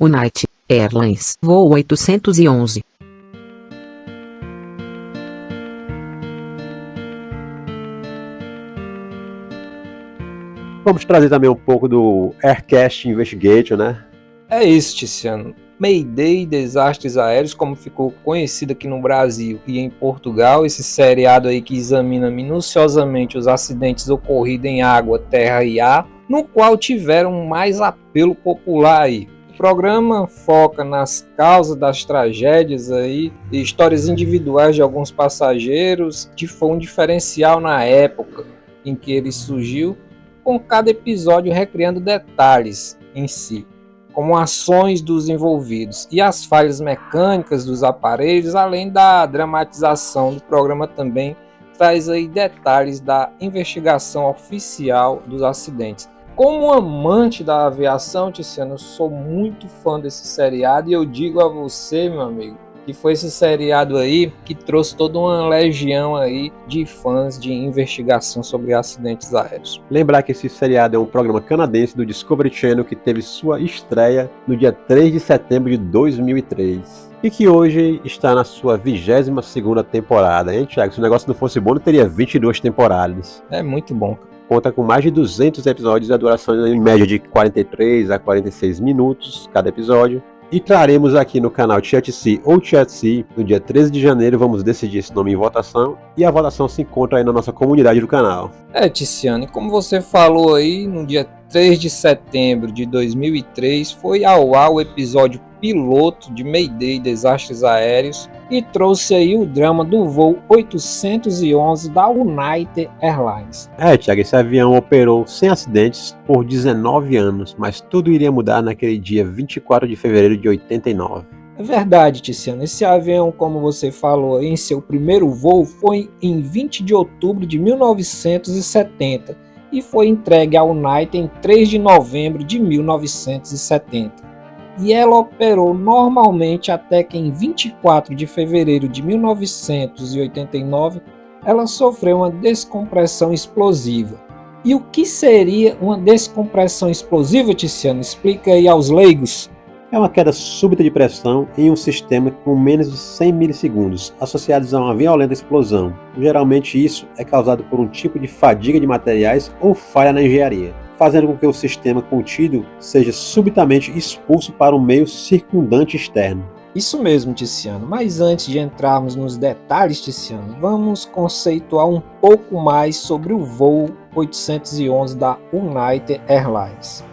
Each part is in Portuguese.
United Airlines, voo 811. Vamos trazer também um pouco do Aircast Investigation, né? É isso, Tiziano. Mayday, Desastres Aéreos, como ficou conhecido aqui no Brasil e em Portugal, esse seriado aí que examina minuciosamente os acidentes ocorridos em água, terra e ar, no qual tiveram mais apelo popular aí. O programa foca nas causas das tragédias aí, e histórias individuais de alguns passageiros, que foi um diferencial na época em que ele surgiu, com cada episódio recriando detalhes em si, como ações dos envolvidos e as falhas mecânicas dos aparelhos, além da dramatização do programa também traz aí detalhes da investigação oficial dos acidentes. Como amante da aviação, Tiziano, eu sou muito fã desse seriado e eu digo a você, meu amigo, que foi esse seriado aí que trouxe toda uma legião aí de fãs de investigação sobre acidentes aéreos. Lembrar que esse seriado é um programa canadense do Discovery Channel que teve sua estreia no dia 3 de setembro de 2003 e que hoje está na sua 22ª temporada, hein, Thiago? Se o negócio não fosse bom, não teria 22 temporadas. É muito bom, cara. Conta com mais de 200 episódios, a duração em média de 43 a 46 minutos cada episódio. E traremos aqui no canal Chat-C ou Chat-C, no dia 13 de janeiro, vamos decidir esse nome em votação, e a votação se encontra aí na nossa comunidade do canal. Tiziano, como você falou aí, no dia 3 de setembro de 2003, foi ao ar o episódio piloto de Mayday, Desastres Aéreos, e trouxe aí o drama do voo 811 da United Airlines. Thiago, esse avião operou sem acidentes por 19 anos, mas tudo iria mudar naquele dia 24 de fevereiro de 89. É verdade, Tiziano, esse avião, como você falou, em seu primeiro voo foi em 20 de outubro de 1970 e foi entregue à United em 3 de novembro de 1970. E ela operou normalmente até que em 24 de fevereiro de 1989 ela sofreu uma descompressão explosiva. E o que seria uma descompressão explosiva, Tiziano? Explica aí aos leigos. É uma queda súbita de pressão em um sistema com menos de 100 milissegundos, associados a uma violenta explosão. Geralmente isso é causado por um tipo de fadiga de materiais ou falha na engenharia, fazendo com que o sistema contido seja subitamente expulso para um meio circundante externo. Isso mesmo, Tiziano. Mas antes de entrarmos nos detalhes, Tiziano, vamos conceituar um pouco mais sobre o voo 811 da United Airlines.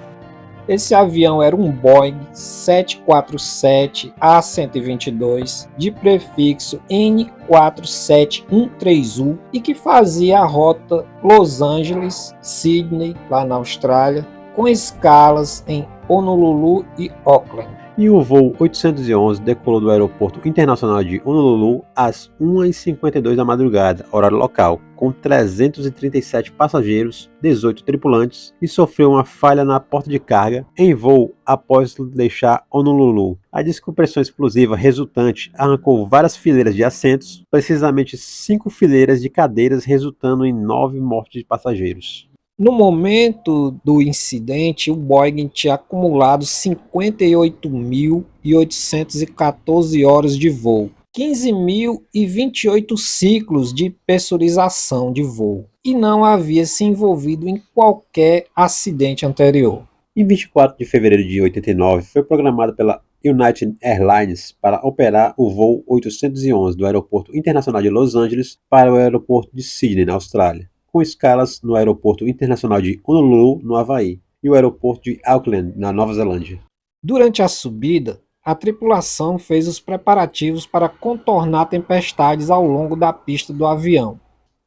Esse avião era um Boeing 747-A122 de prefixo N4713U e que fazia a rota Los Angeles-Sydney, lá na Austrália, com escalas em Honolulu e Auckland. E o voo 811 decolou do Aeroporto Internacional de Honolulu às 1h52 da madrugada, horário local, com 337 passageiros, 18 tripulantes, e sofreu uma falha na porta de carga em voo após deixar Honolulu. A descompressão explosiva resultante arrancou várias fileiras de assentos, precisamente 5 fileiras de cadeiras, resultando em 9 mortes de passageiros. No momento do incidente, o Boeing tinha acumulado 58.814 horas de voo, 15.028 ciclos de pressurização de voo e não havia se envolvido em qualquer acidente anterior. Em 24 de fevereiro de 89, foi programado pela United Airlines para operar o voo 811 do Aeroporto Internacional de Los Angeles para o Aeroporto de Sydney, na Austrália, com escalas no Aeroporto Internacional de Honolulu, no Havaí, e o Aeroporto de Auckland, na Nova Zelândia. Durante a subida, a tripulação fez os preparativos para contornar tempestades ao longo da pista do avião.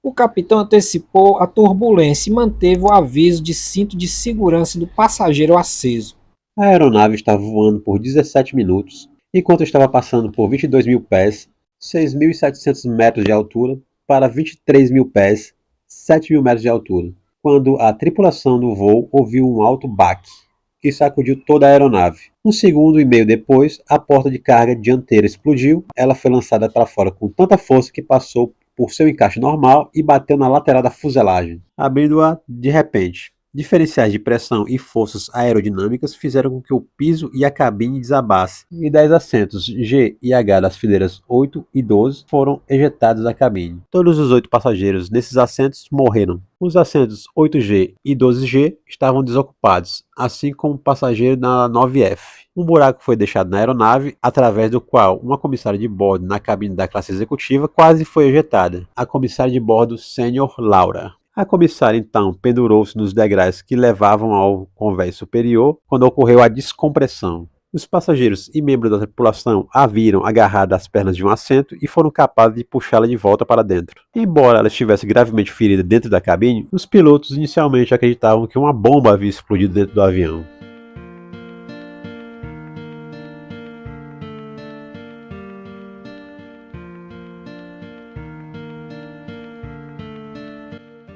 O capitão antecipou a turbulência e manteve o aviso de cinto de segurança do passageiro aceso. A aeronave estava voando por 17 minutos, enquanto estava passando por 22 mil pés, 6.700 metros de altura, para 23 mil pés, 7 mil metros de altura, quando a tripulação do voo ouviu um alto baque, que sacudiu toda a aeronave. 1,5 segundos depois, a porta de carga dianteira explodiu, ela foi lançada para fora com tanta força que passou por seu encaixe normal e bateu na lateral da fuselagem, abrindo-a de repente. Diferenciais de pressão e forças aerodinâmicas fizeram com que o piso e a cabine desabassem, e 10 assentos G e H das fileiras 8 e 12 foram ejetados da cabine. Todos os 8 passageiros nesses assentos morreram. Os assentos 8G e 12G estavam desocupados, assim como o passageiro da 9F. Um buraco foi deixado na aeronave, através do qual uma comissária de bordo na cabine da classe executiva quase foi ejetada, a comissária de bordo Sênior Laura. A comissária então pendurou-se nos degraus que levavam ao convés superior quando ocorreu a descompressão. Os passageiros e membros da tripulação a viram agarrada às pernas de um assento e foram capazes de puxá-la de volta para dentro. Embora ela estivesse gravemente ferida dentro da cabine, os pilotos inicialmente acreditavam que uma bomba havia explodido dentro do avião.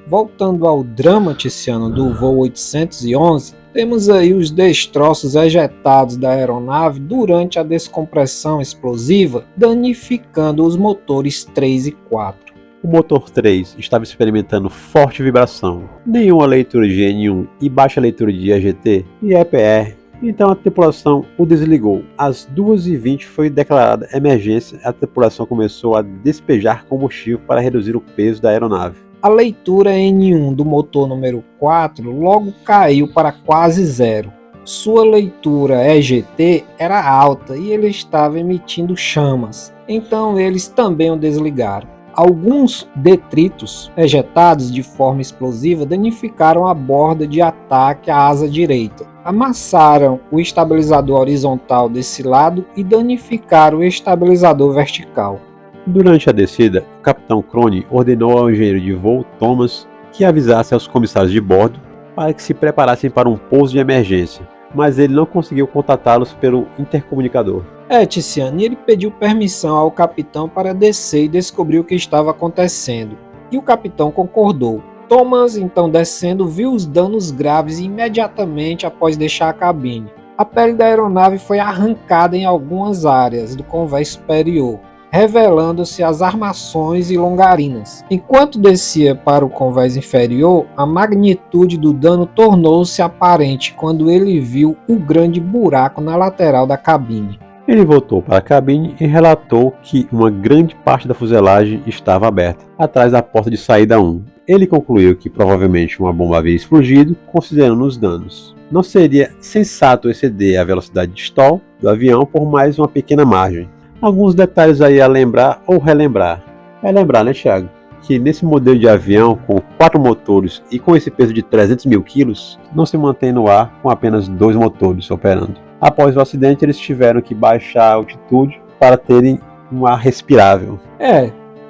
Voltando ao drama, Tiziano, do voo 811, temos aí os destroços ejetados da aeronave durante a descompressão explosiva, danificando os motores 3 e 4. O motor 3 estava experimentando forte vibração, nenhuma leitura de N1 e baixa leitura de EGT e EPR. Então a tripulação o desligou. Às 2h20 foi declarada emergência e a tripulação começou a despejar combustível para reduzir o peso da aeronave. A leitura N1 do motor número 4 logo caiu para quase zero. Sua leitura EGT era alta e ele estava emitindo chamas, então eles também o desligaram. Alguns detritos ejetados de forma explosiva danificaram a borda de ataque à asa direita, amassaram o estabilizador horizontal desse lado e danificaram o estabilizador vertical. Durante a descida, o capitão Crone ordenou ao engenheiro de voo Thomas que avisasse aos comissários de bordo para que se preparassem para um pouso de emergência, mas ele não conseguiu contatá-los pelo intercomunicador. Tiziano, ele pediu permissão ao capitão para descer e descobrir o que estava acontecendo, e o capitão concordou. Thomas, então descendo, viu os danos graves imediatamente após deixar a cabine. A pele da aeronave foi arrancada em algumas áreas do convés superior, revelando-se as armações e longarinas. Enquanto descia para o convés inferior, a magnitude do dano tornou-se aparente quando ele viu o grande buraco na lateral da cabine. Ele voltou para a cabine e relatou que uma grande parte da fuselagem estava aberta, atrás da porta de saída 1. Ele concluiu que provavelmente uma bomba havia explodido, considerando os danos. Não seria sensato exceder a velocidade de stall do avião por mais uma pequena margem. Alguns detalhes aí a lembrar ou relembrar. É lembrar, né, Thiago? Que nesse modelo de avião com 4 motores e com esse peso de 300 mil quilos, não se mantém no ar com apenas 2 motores operando. Após o acidente, eles tiveram que baixar a altitude para terem um ar respirável.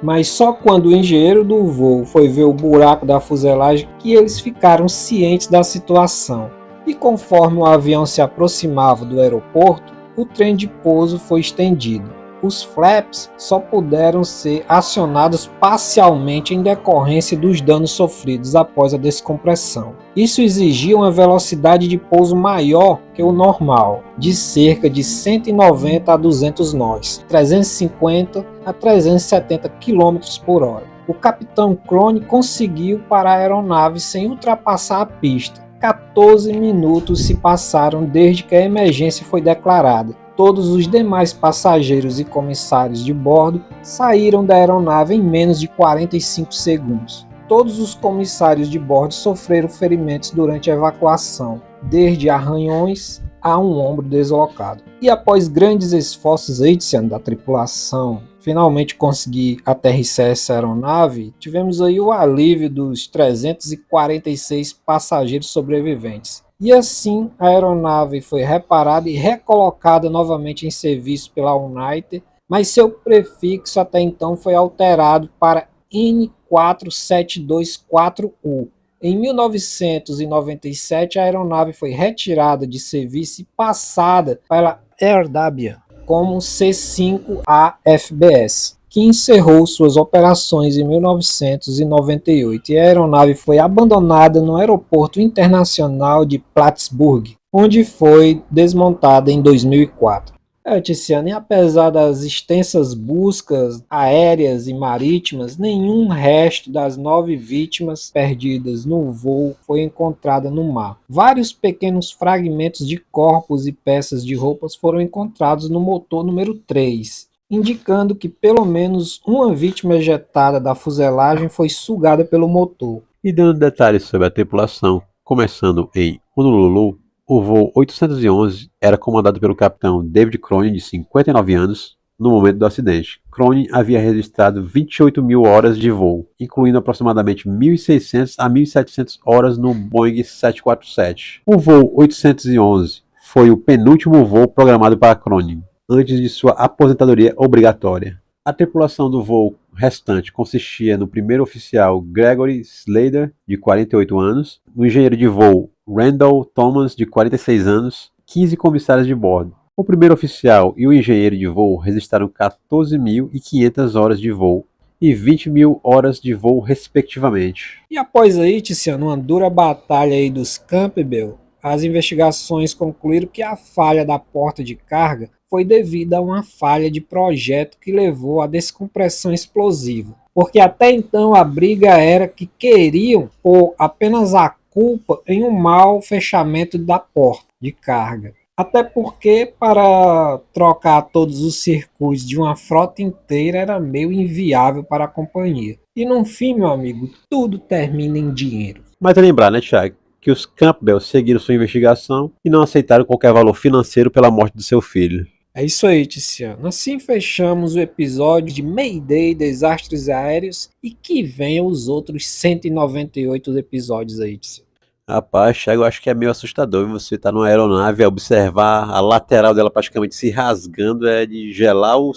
Mas só quando o engenheiro do voo foi ver o buraco da fuselagem que eles ficaram cientes da situação. E conforme o avião se aproximava do aeroporto, o trem de pouso foi estendido. Os flaps só puderam ser acionados parcialmente em decorrência dos danos sofridos após a descompressão. Isso exigia uma velocidade de pouso maior que o normal, de cerca de 190 a 200 nós, 350 a 370 km por hora. O capitão Crone conseguiu parar a aeronave sem ultrapassar a pista. 14 minutos se passaram desde que a emergência foi declarada. Todos os demais passageiros e comissários de bordo saíram da aeronave em menos de 45 segundos. Todos os comissários de bordo sofreram ferimentos durante a evacuação, desde arranhões a um ombro deslocado. E após grandes esforços da tripulação finalmente conseguir aterrissar essa aeronave, tivemos aí o alívio dos 346 passageiros sobreviventes. E assim a aeronave foi reparada e recolocada novamente em serviço pela United, mas seu prefixo até então foi alterado para N4724U. Em 1997 a aeronave foi retirada de serviço e passada pela Air Dabia como C5AFBS, que encerrou suas operações em 1998 e a aeronave foi abandonada no Aeroporto Internacional de Plattsburgh, onde foi desmontada em 2004. Tiziano, e apesar das extensas buscas aéreas e marítimas, nenhum resto das 9 vítimas perdidas no voo foi encontrado no mar. Vários pequenos fragmentos de corpos e peças de roupas foram encontrados no motor número 3, indicando que pelo menos uma vítima ejetada da fuselagem foi sugada pelo motor. E dando detalhes sobre a tripulação, começando em Honolulu, o voo 811 era comandado pelo capitão David Cronin, de 59 anos, no momento do acidente. Cronin havia registrado 28 mil horas de voo, incluindo aproximadamente 1.600 a 1.700 horas no Boeing 747. O voo 811 foi o penúltimo voo programado para Cronin, antes de sua aposentadoria obrigatória. A tripulação do voo restante consistia no primeiro oficial Gregory Slater, de 48 anos, no engenheiro de voo Randall Thomas, de 46 anos, 15 comissários de bordo. O primeiro oficial e o engenheiro de voo registraram 14.500 horas de voo e 20 mil horas de voo, respectivamente. E após aí, Tiziano, uma dura batalha aí dos Campbell, as investigações concluíram que a falha da porta de carga foi devida a uma falha de projeto que levou à descompressão explosiva. Porque até então a briga era que queriam pôr apenas a culpa em um mau fechamento da porta de carga. Até porque para trocar todos os circuitos de uma frota inteira era meio inviável para a companhia. E no fim, meu amigo, tudo termina em dinheiro. Mas é lembrar, né, Thiago, que os Campbell seguiram sua investigação e não aceitaram qualquer valor financeiro pela morte do seu filho. É isso aí, Tiziano. Assim fechamos o episódio de Mayday, Desastres Aéreos, e que venham os outros 198 episódios aí, Tiziano. Rapaz, Thiago, eu acho que é meio assustador você estar numa aeronave e observar a lateral dela praticamente se rasgando, é de gelar o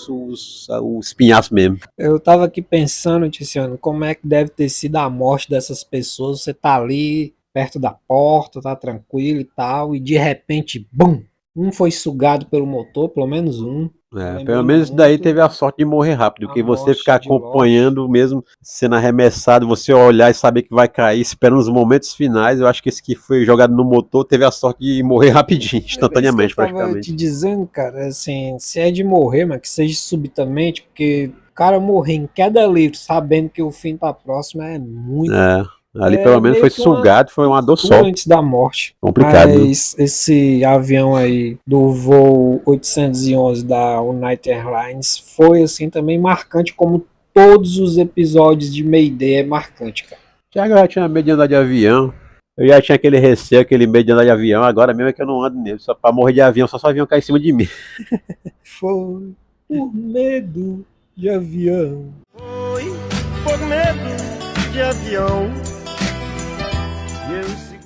espinhaço mesmo. Eu tava aqui pensando, Tiziano, como é que deve ter sido a morte dessas pessoas. Você tá ali perto da porta, tá tranquilo e tal, e de repente, bum! Um foi sugado pelo motor, pelo menos um. Pelo menos daí teve a sorte de morrer rápido, que você ficar acompanhando mesmo, sendo arremessado, você olhar e saber que vai cair, esperando os momentos finais. Eu acho que esse que foi jogado no motor teve a sorte de morrer rapidinho, instantaneamente, praticamente. Eu tava te dizendo, cara, assim, se é de morrer, mas que seja subitamente, porque o cara morrer em queda livre, sabendo que o fim tá próximo, é muito... Ali pelo menos foi sugado, foi uma dor só. Antes da morte. Complicado. Mas esse avião aí do voo 811 da United Airlines foi assim também marcante, como todos os episódios de Mayday é marcante, cara. Thiago, eu já tinha medo de andar de avião. Eu já tinha aquele receio, aquele medo de andar de avião. Agora mesmo é que eu não ando nele. Só pra morrer de avião, só o avião cair em cima de mim. Foi por medo de avião. Foi por medo de avião.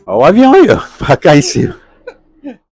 Olha o avião aí, ó, pra cair em cima.